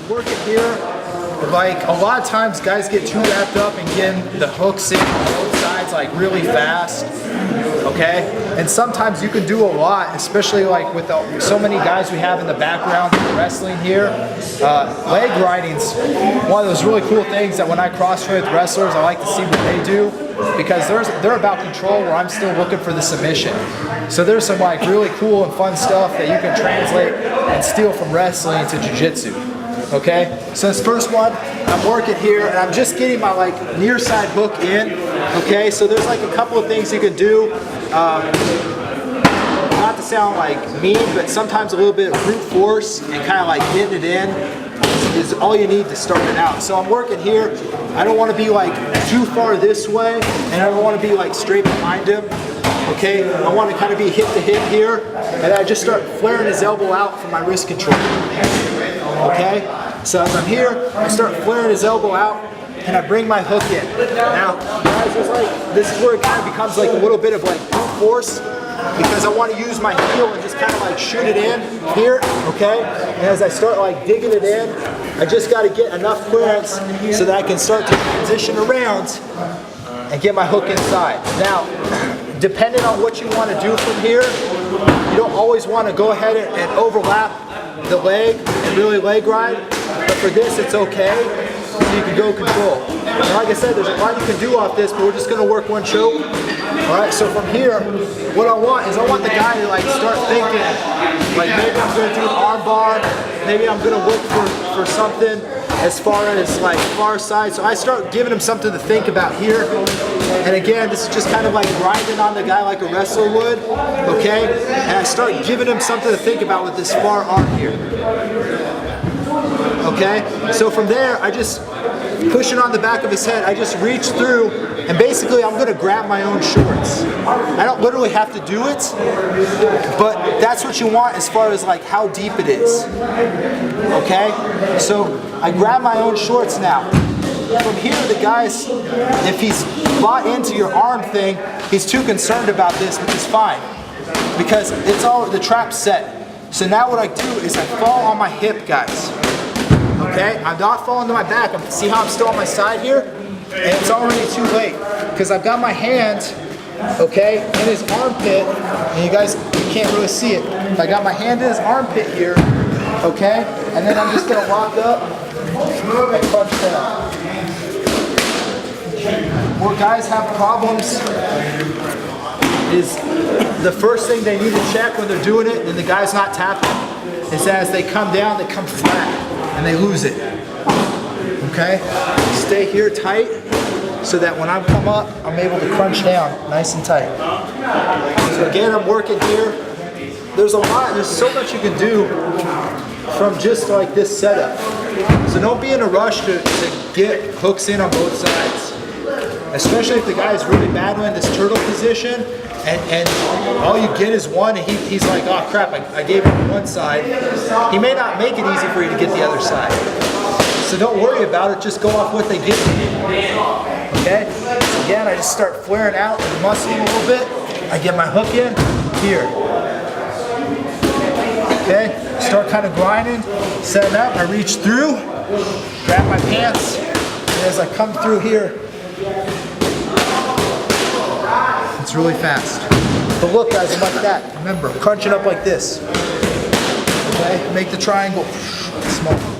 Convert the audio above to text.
working here, like a lot of times guys get too wrapped up and getting the hooks in on both sides like really fast, okay? And sometimes you can do a lot, especially like with so many guys we have in the background wrestling here. Leg grinding's one of those really cool things that when I cross-train with wrestlers, I like to see what they do, because they're about control where I'm still looking for the submission. So there's some like really cool and fun stuff that you can translate and steal from wrestling to jiu-jitsu. Okay, so this first one, I'm working here and I'm just getting my like near side hook in. Okay, so there's like a couple of things you can do. Not to sound like mean, but sometimes a little bit of brute force and kind of like getting it in is all you need to start it out. So I'm working here. I don't want to be like too far this way, and I don't want to be like straight behind him. Okay, I want to kind of be hip to hip here, and I just start flaring his elbow out for my wrist control. Okay, so as I'm here, I start flaring his elbow out, and I bring my hook in. Now, guys, this is where it kind of becomes like a little bit of like brute force, because I want to use my heel and just kind of like shoot it in here, okay? And as I start like digging it in, I just got to get enough clearance so that I can start to transition around and get my hook inside. Now, depending on what you want to do from here, you don't always want to go ahead and overlap the leg and really leg grind, but for this it's okay, so you can go control. And like I said, there's a lot you can do off this, but we're just going to work one choke. Alright, so from here, what I want the guy to like start thinking, like maybe I'm going to do an arm bar, maybe I'm going to look for something as far as like far side. So I start giving him something to think about here. And again, this is just kind of like grinding on the guy like a wrestler would, okay? And I start giving him something to think about with this far arm here. Okay, so from there, I just pushing on the back of his head, I just reach through, and basically I'm going to grab my own shorts. I don't literally have to do it, but that's what you want as far as like how deep it is. Okay, so I grab my own shorts now. From here, the guys, if he's bought into your arm thing, he's too concerned about this, which is fine, because it's all, the trap's set. So now what I do is I fall on my hip, guys. Okay, I'm not falling to my back. See how I'm still on my side here? And it's already too late, because I've got my hand, okay, in his armpit, and you guys can't really see it. I got my hand in his armpit here, okay, and then I'm just going to lock up and punch down. Where guys have problems is the first thing they need to check when they're doing it and the guy's not tapping is that as they come down, they come flat and they lose it. Okay? Stay here tight so that when I come up, I'm able to crunch down nice and tight. So again, I'm working here. There's so much you can do from just like this setup. So don't be in a rush to get hooks in on both sides. Especially if the guy is really battling this turtle position and all you get is one and he's like, oh crap, I gave him one side. He may not make it easy for you to get the other side. So don't worry about it, just go off what they give you. Okay? So again, I just start flaring out and muscling a little bit. I get my hook in here. Okay? Start kind of grinding, setting up, I reach through, grab my pants, and as I come through here, it's really fast. But look guys, I'm like that. Remember, crunching up like this. Okay? Make the triangle small.